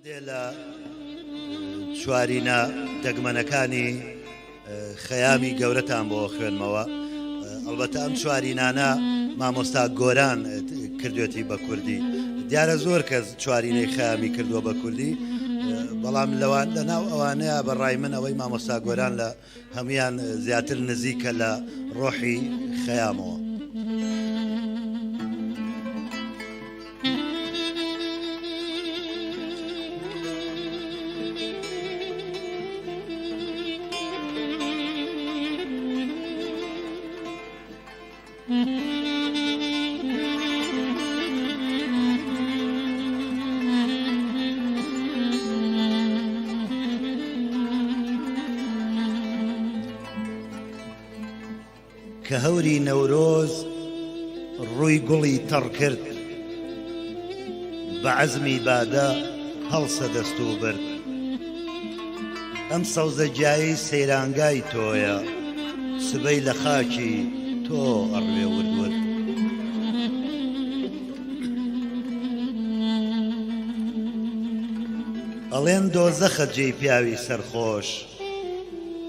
دێ لە چوارینە دەگمەنەکانی خەیامی گەورەتان بۆ خوێنمەوە. ئەلبەتە ئەم چوارینانە مامۆستا گۆران کردوێتی بە کوردی. دیارە زۆر کەس چوارینەی خەیامی کردووە بە کوردی، بەڵام لەناو ئەوانەیە بەڕای من ئەوەی مامۆستا گۆران لە هەمویان زیاتر نزیکە لە ڕۆحی خەیامەوە. کە هەوری نەورۆز ڕووی گوڵی تەڕ کرد، بە عەزمی بادە هەڵسە دەست و برد. ئەم سەوزە جایی سەیرانگای تۆیە، سبەی لە خاکی تۆ ئەڕوێ وردورد. ئەڵێن دۆزەخە جێی پیاوی سەرخۆش،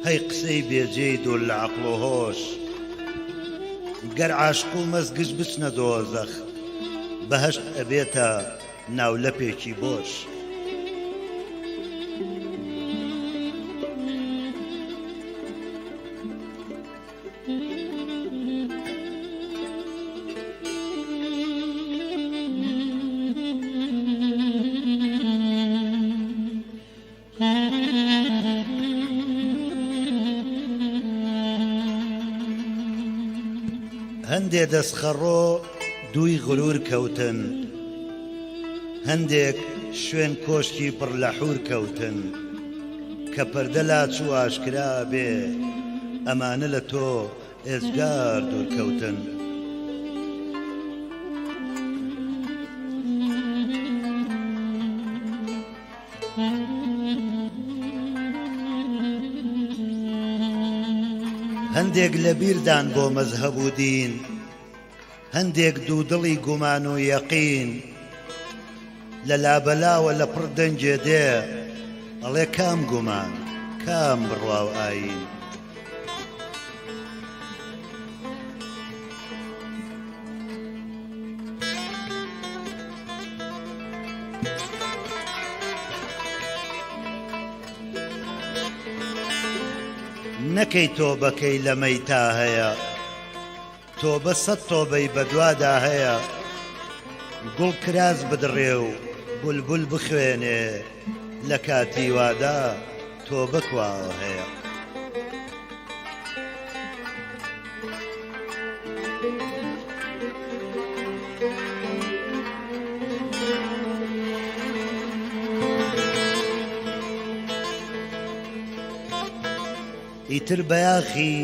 هەی قسەی بێجێی دوور لە عەقڵ و هۆش. گەر عاشق و مەزگش بچنە دۆزەخ، بەهەشت ئەبێتە ناولەپێکی بۆش. هەندێ دەستخەڕۆ دووی غرور کەوتن، هەندێک شوێن کۆشکی پڕ لە حور کەوتن. کە پەردە لاچوو ئاشکرا بێ، ئەمانە لە تۆ ئێزگار دوورکەوتن. هەندێک لە بیردان بۆ مەزهەب و دین، هەندێک دوودڵی گومان و یەقین. لە لابەلاوە لە پڕ دەنجێ دێ، ئەڵێ کام گومان کام بڕوا و ئاین. نەکەی تۆبەکەی لە مەیتا هەیە، تۆبە سەد تۆبەی بەدوادا هەیە. گوڵ کراز بدڕێ و بولبول بخوێنێ، لە کاتی وادا تۆبە کواوە هەیە. ئیتر بەیاخی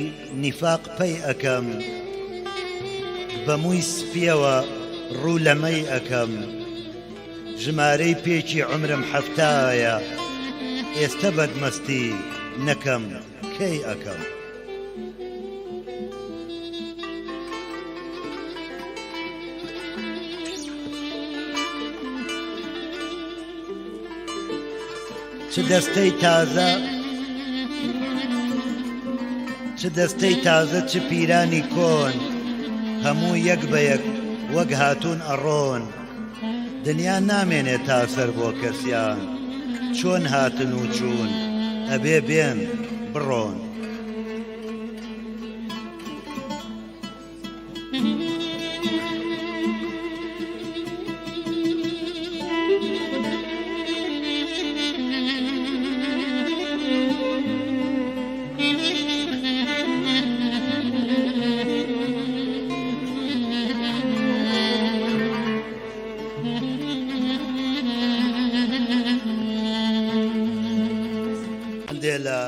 نیفاق پەی ئەەکەم، بەمووی سپیەوە ڕوو لەمەی ئەەکەم. ژمارەی پێکی عومرم حەفتایە، ئێستا بەدمەستی نەکەم کەی ئەەکەم. چ دەستەی تازە چ دەستەی تازە چ پیرانی کۆن، هەموو یەک بە یەک وەک هاتوون ئەڕۆن. دنیا نامێنێت تا سەر بۆ کەسیان، چۆن هاتن و چوون ئەبێ بێن بڕۆن. دێ لە